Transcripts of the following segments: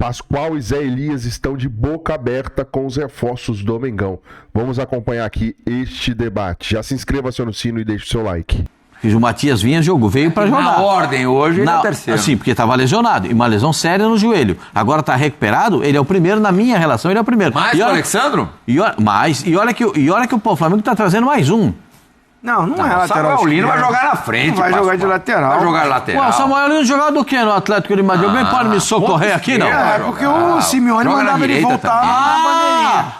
Pascoal e Zé Elias estão de boca aberta com os reforços do Mengão. Vamos acompanhar aqui este debate. Já se inscreva, seu no sino, e deixe o seu like. O Matias Vinha veio para jogar. Na ordem, hoje ele é o terceiro. Sim, porque estava lesionado. E uma lesão séria no joelho. Agora está recuperado, ele é o primeiro, na minha relação, ele é o primeiro. Mais que o Alexandro? E olha que o Flamengo está trazendo mais um. Não é lateral. O Samuel Lino vai jogar na frente. Não vai jogar de lateral. Vai jogar lateral. Ué, o Samuel Lino jogava do quê no Atlético de Madrid? Alguém pode me socorrer aqui, não? É, porque o Simeone mandava ele voltar na bandeirinha.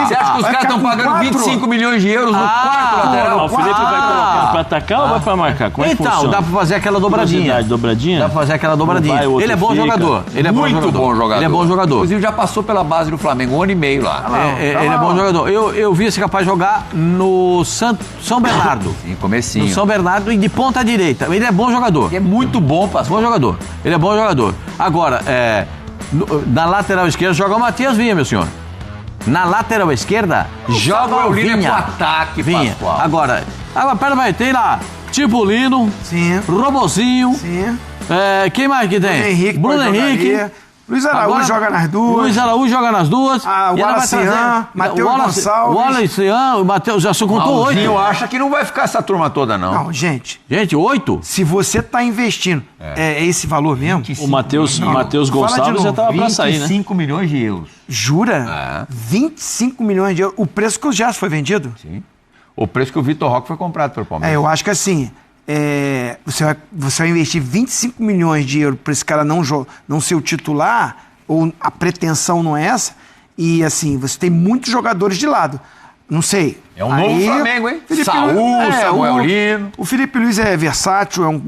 Você acha que os caras estão pagando 25 milhões de euros no quarto lateral? O Felipe vai colocar pra atacar ou vai pra marcar? Como é que funciona? Então, dá pra fazer aquela dobradinha. Dobradinha? Dá pra fazer aquela dobradinha. Ele é bom jogador. Ele é Muito bom jogador. Ele é bom jogador. Inclusive já passou pela base do Flamengo, 1 ano e meio lá. Ele é bom jogador. Eu vi esse capaz de jogar no São Bernardo. Sim, comecinho. No São Bernardo e de ponta direita. Ele é bom jogador. É muito bom, Pascoal. Bom jogador. Ele é bom jogador. Agora, na lateral esquerda joga o Matias Vinha, meu senhor. Na lateral esquerda joga o Vinha. Vinha. Ataque, Vinha. Pascoal. Agora, pera, tem lá Tipolino, Sim. Robozinho. Sim. Quem mais que tem? Bruno Henrique. Luiz Araújo joga nas duas. Luiz Araújo joga nas duas. O Wallacian, Matheus Gonçalves. O Wallacian, o Matheus já só contou 8. Eu acho que não vai ficar essa turma toda, não. Não, gente. Gente, 8? Se você tá investindo, é esse valor mesmo? O Matheus Gonçalves já tava pra sair, né? 25 milhões de euros. Jura? 25 milhões de euros. O preço que o Gerson foi vendido? Sim. O preço que o Vitor Roque foi comprado pelo Palmeiras. Eu acho que assim, você vai investir 25 milhões de euros para esse cara não ser o titular, ou a pretensão não é essa, e assim, você tem muitos jogadores de lado. Não sei. É um novo Flamengo, hein? Samuel Lino. O Felipe Luiz é versátil,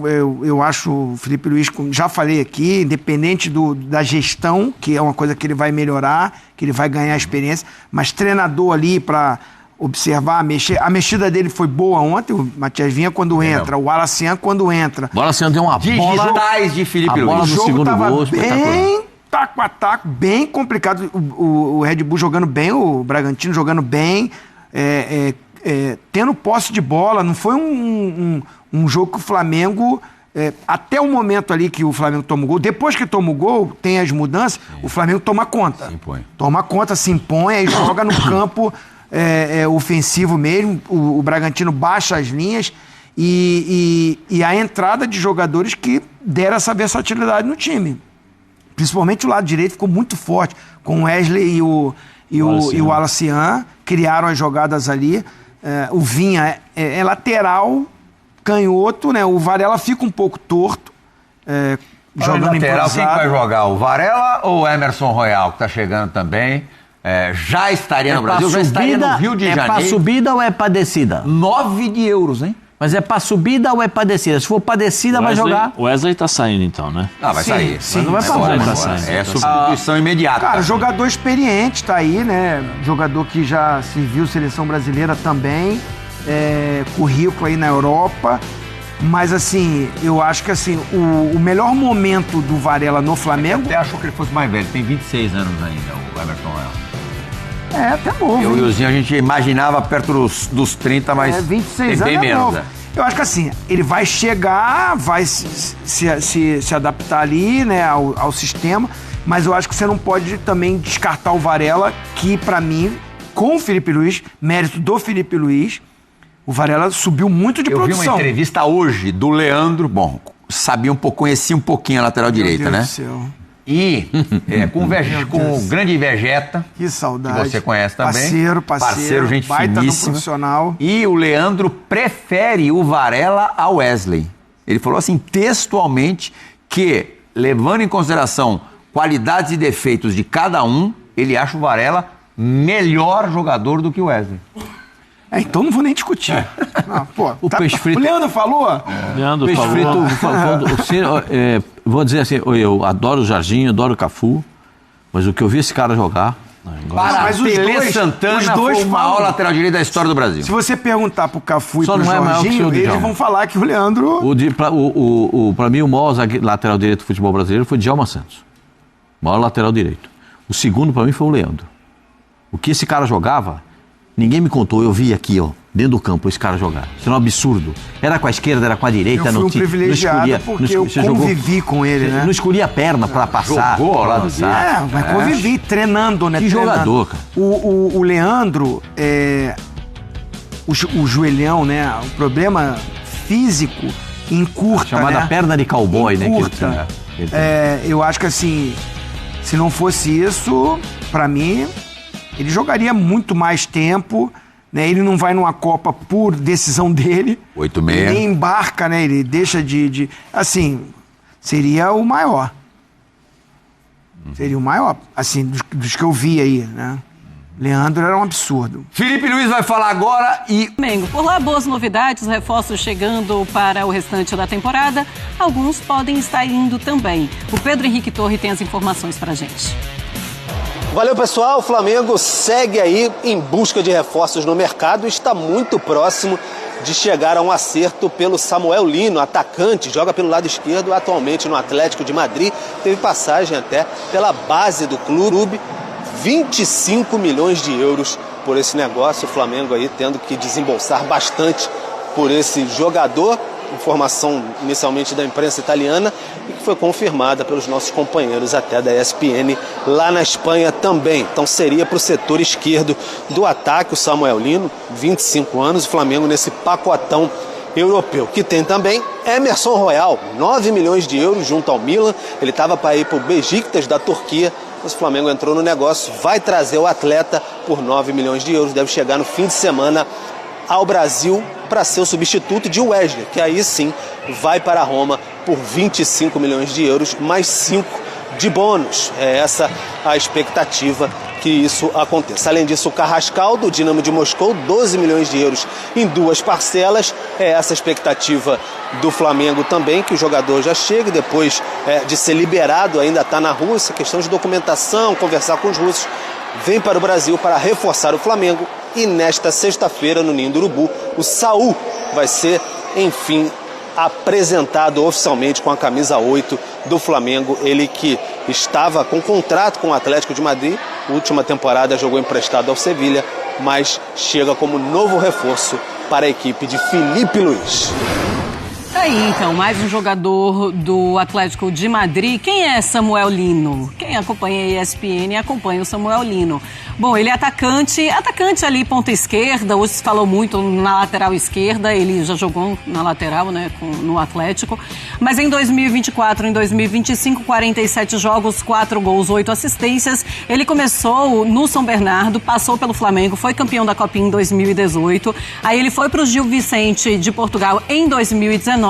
eu acho o Felipe Luiz, como já falei aqui, independente da gestão, que é uma coisa que ele vai melhorar, que ele vai ganhar experiência, mas treinador ali para observar, mexer. A mexida dele foi boa ontem, o Matias Vinha quando entra, o Wallacian quando entra. O Wallacian deu uma bola... Digitais de Felipe Luiz. O jogo tava bem taco a taco, bem complicado. O Red Bull jogando bem, o Bragantino jogando bem, tendo posse de bola. Não foi um jogo que o Flamengo... até o momento ali que o Flamengo toma o gol, depois que toma o gol, tem as mudanças, o Flamengo toma conta. Se impõe. Toma conta, se impõe, aí joga no campo ofensivo mesmo. O Bragantino baixa as linhas e a entrada de jogadores que deram essa versatilidade no time. Principalmente o lado direito ficou muito forte, com o Wesley e o Wallacian, criaram as jogadas ali. O Vinha é lateral, canhoto, né? O Varela fica um pouco torto, jogando lateral, improvisado. quem vai jogar? O Varela ou o Emerson Royal, que tá chegando também? Já estaria no Brasil, já estaria no Rio de Janeiro. É pra subida ou é pra descida? 9 de euros, hein? Mas é pra subida ou é pra descida? Se for pra descida, vai jogar. O Wesley tá saindo então, né? Vai sair. Sim, mas não vai pra Agora, onde? Tá saindo. É substituição imediata. Cara, jogador experiente tá aí, né? Jogador que já serviu seleção brasileira também, currículo aí na Europa. Mas assim, eu acho que assim, o melhor momento do Varela no Flamengo... Eu até achou que ele fosse mais velho, tem 26 anos ainda, o Emerson Royal. Até novo. Eu e o Zinho, a gente imaginava perto dos 30, mas 26 tem bem anos menos. novo. Eu acho que assim, ele vai chegar, vai se adaptar ali, né, ao sistema, mas eu acho que você não pode também descartar o Varela, que pra mim, com o Felipe Luiz, mérito do Felipe Luiz, o Varela subiu muito de produção. Eu vi uma entrevista hoje do Leandro, conhecia um pouquinho a lateral direita, né? Meu Deus do céu. E com o grande Vegeta, Que saudade. que você conhece também. Parceiro, gente baita finíssima. do profissional. E o Leandro prefere o Varela ao Wesley. Ele falou assim, textualmente, que, levando em consideração qualidades e defeitos de cada um, ele acha o Varela melhor jogador do que o Wesley. Então não vou nem discutir. O peixe frito... O Leandro falou? Leandro Peixe falou. frito... vou dizer assim, eu adoro o Jorginho, adoro o Cafu, mas o que eu vi esse cara jogar... Mas os Pelé dois- Santana os dois foi o maior falam. lateral direito da história do Brasil. Se você perguntar pro Cafu e Só pro não é maior que o Jorginho, senhor eles Djalma. vão falar que o Leandro... Pra mim, o maior lateral direito do futebol brasileiro foi Djalma Santos. O maior lateral direito. O segundo, pra mim, foi o Leandro. O que esse cara jogava, ninguém me contou, eu vi aqui, ó. dentro do campo esse cara jogar. Isso é um absurdo. Era com a esquerda, era com a direita. Eu fui um privilegiado porque eu convivi com ele, né? Não escolhia a perna pra passar. Jogou ao lado dele. Mas convivi, treinando, né? Que jogador, cara. O Leandro, o joelhão, né? O problema físico encurta, chamada né? perna de cowboy, encurta. Né? Eu acho que assim, se não fosse isso, pra mim, ele jogaria muito mais tempo, né? Ele não vai numa Copa por decisão dele. 8-6. Ele nem embarca, né? Ele deixa de... Assim, seria o maior. Seria o maior, assim, dos que eu vi aí, né? Leandro era um absurdo. Felipe Luiz vai falar agora e... Flamengo. Por lá, boas novidades, reforços chegando para o restante da temporada. Alguns podem estar indo também. O Pedro Henrique Torre tem as informações pra gente. Valeu, pessoal. O Flamengo segue aí em busca de reforços no mercado e está muito próximo de chegar a um acerto pelo Samuel Lino, atacante, joga pelo lado esquerdo, atualmente no Atlético de Madrid. Teve passagem até pela base do clube. 25 milhões de euros por esse negócio. O Flamengo aí tendo que desembolsar bastante por esse jogador. Informação inicialmente da imprensa italiana e que foi confirmada pelos nossos companheiros até da ESPN lá na Espanha também. Então seria para o setor esquerdo do ataque o Samuel Lino, 25 anos, o Flamengo nesse pacotão europeu, que tem também Emerson Royal, 9 milhões de euros junto ao Milan. Ele estava para ir para o Beşiktaş da Turquia, mas o Flamengo entrou no negócio, vai trazer o atleta por 9 milhões de euros, deve chegar no fim de semana ao Brasil para ser o substituto de Wesley, que aí sim vai para Roma por 25 milhões de euros, mais 5 de bônus. É essa a expectativa que isso aconteça. Além disso, o Carrascal, do Dinamo de Moscou, 12 milhões de euros em 2 parcelas. É essa a expectativa do Flamengo também, que o jogador já chegue, depois de ser liberado, ainda está na Rússia, questão de documentação, conversar com os russos, vem para o Brasil para reforçar o Flamengo. E nesta sexta-feira, no Ninho do Urubu, o Saul vai ser, enfim, apresentado oficialmente com a camisa 8 do Flamengo. Ele que estava com contrato com o Atlético de Madrid, última temporada jogou emprestado ao Sevilha, mas chega como novo reforço para a equipe de Felipe Luiz. Aí, então, mais um jogador do Atlético de Madrid. Quem é Samuel Lino? Quem acompanha a ESPN acompanha o Samuel Lino. Bom, ele é atacante ali, ponta esquerda. Hoje se falou muito na lateral esquerda. Ele já jogou na lateral, né, no Atlético. Mas em 2024, em 2025, 47 jogos, 4 gols, 8 assistências. Ele começou no São Bernardo, passou pelo Flamengo, foi campeão da Copinha em 2018. Aí ele foi para o Gil Vicente de Portugal em 2019.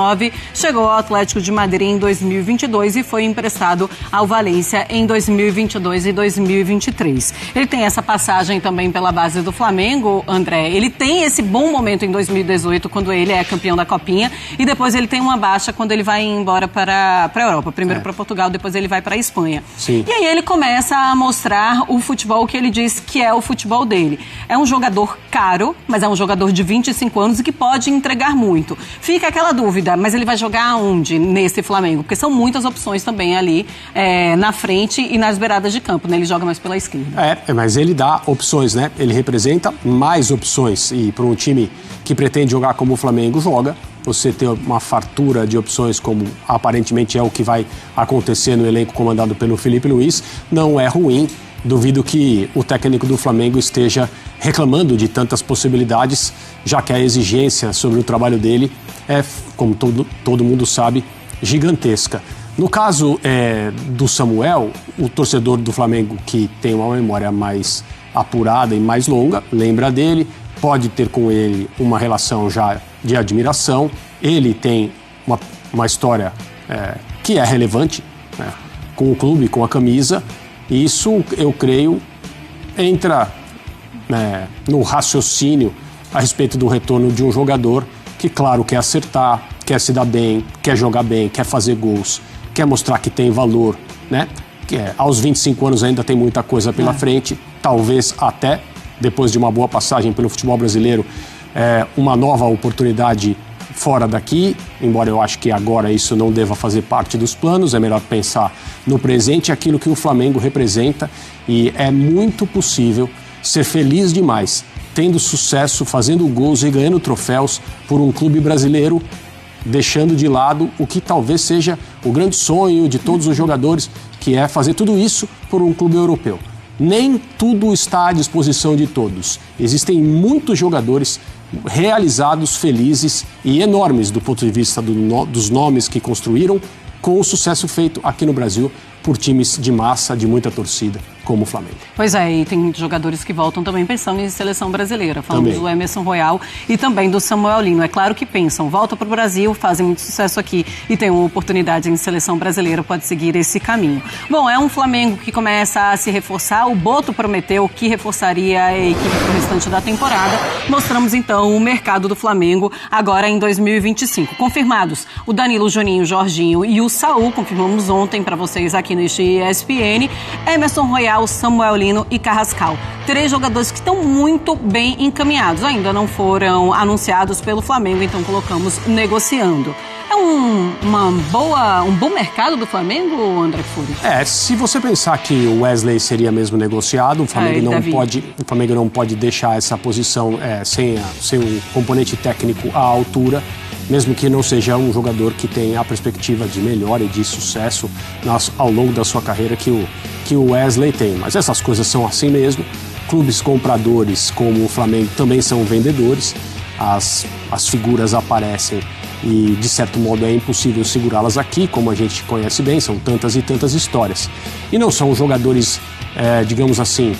Chegou ao Atlético de Madrid em 2022 e foi emprestado ao Valência em 2022 e 2023. Ele tem essa passagem também pela base do Flamengo, André. Ele tem esse bom momento em 2018, quando ele é campeão da Copinha, e depois ele tem uma baixa quando ele vai embora para a Europa. Primeiro para Portugal, depois ele vai para a Espanha. Sim. E aí ele começa a mostrar o futebol que ele diz que é o futebol dele. É um jogador caro, mas é um jogador de 25 anos e que pode entregar muito. Fica aquela dúvida, mas ele vai jogar onde nesse Flamengo? Porque são muitas opções também ali na frente e nas beiradas de campo, né? Ele joga mais pela esquerda. Mas ele dá opções, né? Ele representa mais opções. E para um time que pretende jogar como o Flamengo joga, você ter uma fartura de opções, como aparentemente é o que vai acontecer no elenco comandado pelo Felipe Luiz, não é ruim. Duvido que o técnico do Flamengo esteja reclamando de tantas possibilidades, já que a exigência sobre o trabalho dele é, como todo mundo sabe, gigantesca. No caso do Samuel, o torcedor do Flamengo que tem uma memória mais apurada e mais longa, lembra dele, pode ter com ele uma relação já de admiração. Ele tem uma história que é relevante, né, com o clube, com a camisa. E isso, eu creio, entra no raciocínio a respeito do retorno de um jogador que, claro, quer acertar, quer se dar bem, quer jogar bem, quer fazer gols, quer mostrar que tem valor, né? Aos 25 anos ainda tem muita coisa pela frente, talvez até, depois de uma boa passagem pelo futebol brasileiro, uma nova oportunidade fora daqui, embora eu acho que agora isso não deva fazer parte dos planos, é melhor pensar no presente, aquilo que o Flamengo representa, e é muito possível ser feliz demais tendo sucesso, fazendo gols e ganhando troféus por um clube brasileiro, deixando de lado o que talvez seja o grande sonho de todos os jogadores, que é fazer tudo isso por um clube europeu. Nem tudo está à disposição de todos. Existem muitos jogadores realizados, felizes e enormes do ponto de vista dos nomes que construíram, com o sucesso feito aqui no Brasil por times de massa, de muita torcida, como o Flamengo. Pois é, e tem jogadores que voltam também pensando em seleção brasileira. Falamos também do Emerson Royal e também do Samuel Lino. É claro que pensam, volta para o Brasil, fazem muito sucesso aqui e tem uma oportunidade em seleção brasileira, pode seguir esse caminho. Bom, é um Flamengo que começa a se reforçar. O Boto prometeu que reforçaria a equipe para o restante da temporada. Mostramos então o mercado do Flamengo agora em 2025. Confirmados o Danilo, o Juninho, o Jorginho e o Saul. Confirmamos ontem para vocês aqui neste ESPN. Emerson Royal, Samuel Lino e Carrascal. 3 jogadores que estão muito bem encaminhados. Ainda não foram anunciados pelo Flamengo, então colocamos negociando. É um bom mercado do Flamengo, André Fury? Se você pensar que o Wesley seria mesmo negociado, o Flamengo, o Flamengo não pode deixar essa posição sem um componente técnico à altura, mesmo que não seja um jogador que tenha a perspectiva de melhora e de sucesso ao longo da sua carreira que o Wesley tem. Mas essas coisas são assim mesmo. Clubes compradores como o Flamengo também são vendedores. As figuras aparecem e, de certo modo, é impossível segurá-las aqui, como a gente conhece bem, são tantas e tantas histórias. E não são jogadores, digamos assim,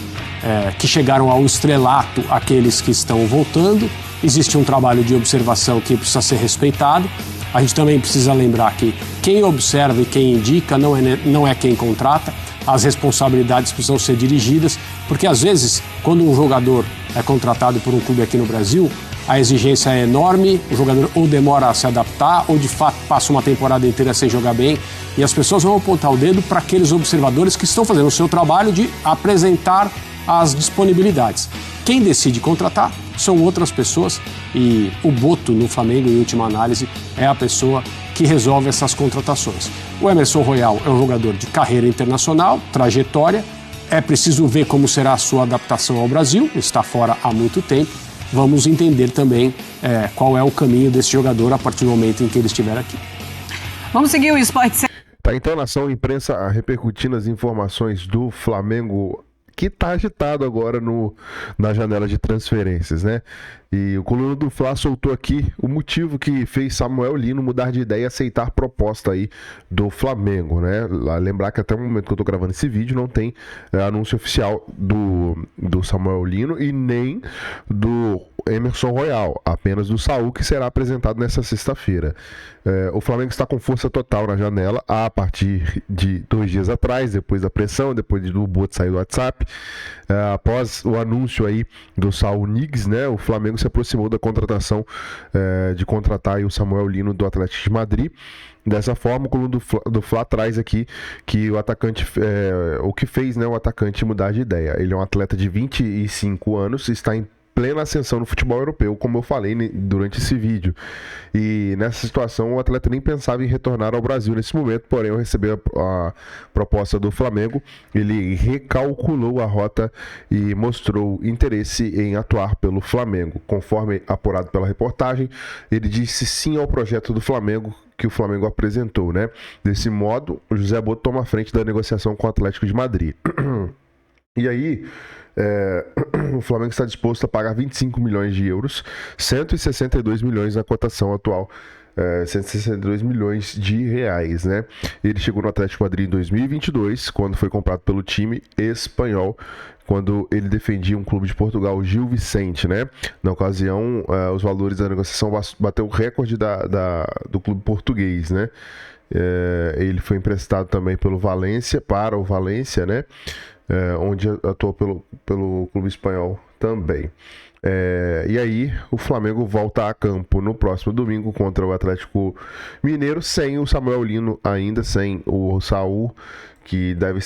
que chegaram ao estrelato, aqueles que estão voltando. Existe um trabalho de observação que precisa ser respeitado. A gente também precisa lembrar que quem observa e quem indica não é quem contrata. As responsabilidades precisam ser dirigidas, porque às vezes, quando um jogador é contratado por um clube aqui no Brasil, a exigência é enorme, o jogador ou demora a se adaptar, ou de fato passa uma temporada inteira sem jogar bem, e as pessoas vão apontar o dedo para aqueles observadores que estão fazendo o seu trabalho de apresentar as disponibilidades. Quem decide contratar são outras pessoas, e o Boto no Flamengo, em última análise, é a pessoa que resolve essas contratações. O Emerson Royal é um jogador de carreira internacional, trajetória, é preciso ver como será a sua adaptação ao Brasil, está fora há muito tempo. Vamos entender também qual é o caminho desse jogador a partir do momento em que ele estiver aqui. Vamos seguir o Esporte. Tá então, nação, imprensa repercutindo as informações do Flamengo, que está agitado agora na janela de transferências, né? E o Coluna do Fla soltou aqui o motivo que fez Samuel Lino mudar de ideia e aceitar proposta aí do Flamengo, né? Lembrar que até o momento que eu tô gravando esse vídeo não tem anúncio oficial do Samuel Lino e nem do Emerson Royal, apenas do Saul, que será apresentado nessa sexta-feira. O Flamengo está com força total na janela a partir de 2 dias atrás, depois da pressão, depois do Boto sair do WhatsApp, após o anúncio aí do Saul Niguez, né? O Flamengo se aproximou da contratação de contratar aí o Samuel Lino do Atlético de Madrid. Dessa forma, o Coluna do Fla traz aqui que o atacante, o que fez, né, o atacante mudar de ideia. Ele é um atleta de 25 anos, está em plena ascensão no futebol europeu, como eu falei durante esse vídeo. E nessa situação, o atleta nem pensava em retornar ao Brasil nesse momento, porém, ao receber a proposta do Flamengo, ele recalculou a rota e mostrou interesse em atuar pelo Flamengo. Conforme apurado pela reportagem, ele disse sim ao projeto do Flamengo, que o Flamengo apresentou, né? Desse modo, o José Boto toma a frente da negociação com o Atlético de Madrid. E aí, o Flamengo está disposto a pagar 25 milhões de euros, 162 milhões na cotação atual, 162 milhões de reais, né? Ele chegou no Atlético de Madrid em 2022, quando foi comprado pelo time espanhol, quando ele defendia um clube de Portugal, o Gil Vicente, né? Na ocasião, os valores da negociação bateu o recorde do clube português, né? Ele foi emprestado também para o Valência, né? Onde atuou pelo clube espanhol também. E aí o Flamengo volta a campo no próximo domingo contra o Atlético Mineiro, sem o Samuel Lino ainda, sem o Saul, que deve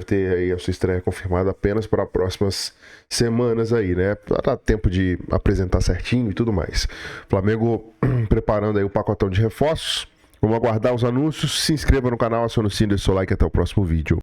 ter aí a sua estreia confirmada apenas para as próximas semanas aí, né? Para dar tempo de apresentar certinho e tudo mais. Flamengo preparando aí o pacotão de reforços. Vamos aguardar os anúncios. Se inscreva no canal, acione o sino e deixe seu like. Até o próximo vídeo.